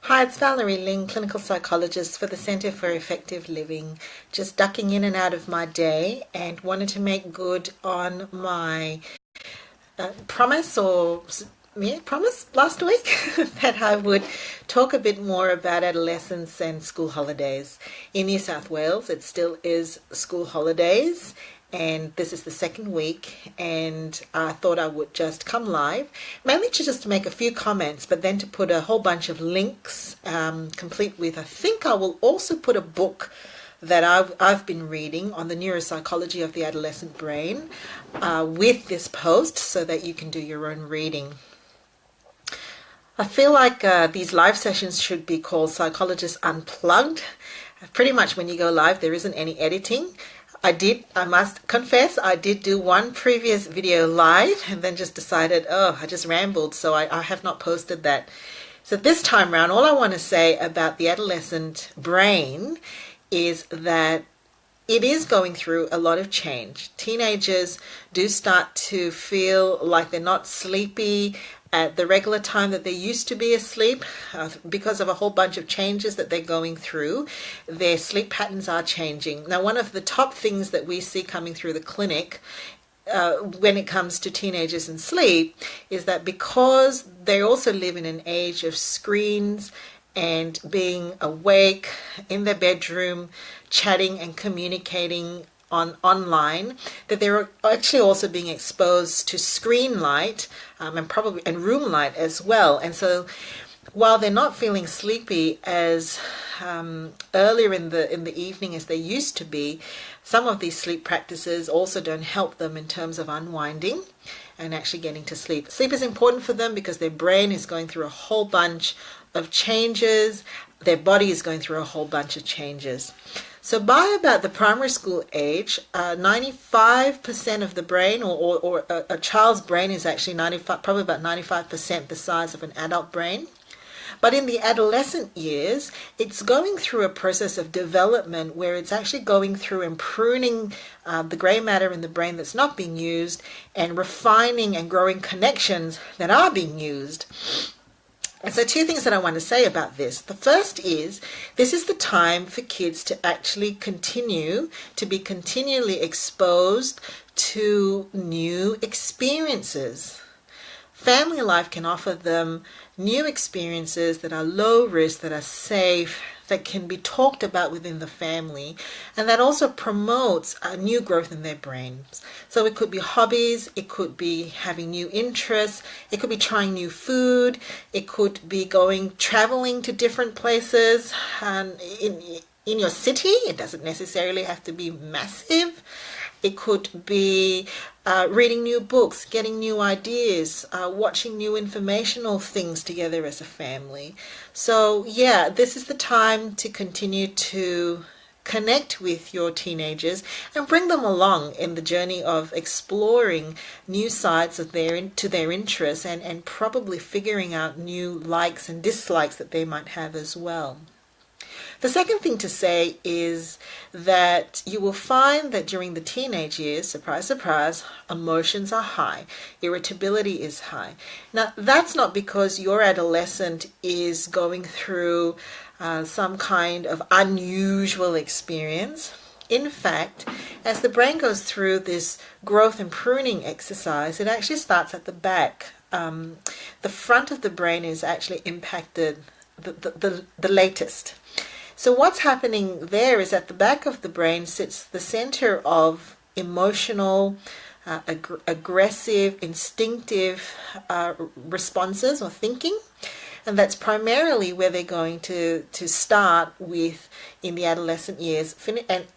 Hi, it's Valerie Ling, clinical psychologist for the Centre for Effective Living. Just ducking in and out of my day and wanted to make good on my promise promise last week that I would talk a bit more about adolescence and school holidays. In New South Wales, it still is school holidays, and this is the second week, and I thought I would just come live, mainly to just make a few comments, but then to put a whole bunch of links, complete with, I think I will also put a book that I've been reading on the neuropsychology of the adolescent brain with this post so that you can do your own reading. I feel like these live sessions should be called Psychologist Unplugged. Pretty much when you go live, there isn't any editing. I must confess, I did do one previous video live and then just decided, I just rambled, so I have not posted that. So this time around, all I want to say about the adolescent brain is that it is going through a lot of change. Teenagers do start to feel like they're not sleepy at the regular time that they used to be asleep because of a whole bunch of changes that they're going through. Their sleep patterns are changing. Now, one of the top things that we see coming through the clinic when it comes to teenagers and sleep is that because they also live in an age of screens and being awake in their bedroom, chatting and communicating online, that they're actually also being exposed to screen light and room light as well. And so while they're not feeling sleepy as earlier in the evening as they used to be, some of these sleep practices also don't help them in terms of unwinding and actually getting to sleep. Sleep is important for them because their brain is going through a whole bunch of changes. Their body is going through a whole bunch of changes. So by about the primary school age, 95% of the brain, or a child's brain is actually probably about 95% the size of an adult brain. But in the adolescent years, it's going through a process of development where it's actually going through and pruning the grey matter in the brain that's not being used and refining and growing connections that are being used. And so two things that I want to say about this. The first is, this is the time for kids to actually continue to be continually exposed to new experiences. Family life can offer them new experiences that are low risk, that are safe, that can be talked about within the family, and that also promotes a new growth in their brains. So it could be hobbies, it could be having new interests, it could be trying new food, it could be traveling to different places in your city. It doesn't necessarily have to be massive. It could be reading new books, getting new ideas, watching new informational things together as a family. So yeah, this is the time to continue to connect with your teenagers and bring them along in the journey of exploring new sides of their interests and probably figuring out new likes and dislikes that they might have as well. The second thing to say is that you will find that during the teenage years, surprise, surprise, emotions are high, irritability is high. Now, that's not because your adolescent is going through some kind of unusual experience. In fact, as the brain goes through this growth and pruning exercise, it actually starts at the back. The front of the brain is actually impacted the latest. So what's happening there is at the back of the brain sits the center of emotional, aggressive, instinctive responses or thinking. And that's primarily where they're going to start with in the adolescent years. And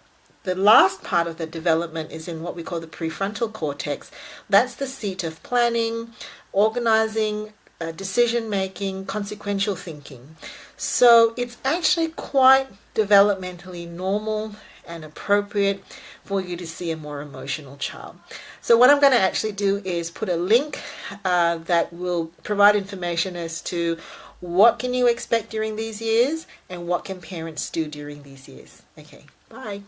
the last part of the development is in what we call the prefrontal cortex. That's the seat of planning, organizing, decision-making, consequential thinking. So it's actually quite developmentally normal and appropriate for you to see a more emotional child. So what I'm going to actually do is put a link that will provide information as to what can you expect during these years and what can parents do during these years. Okay, bye.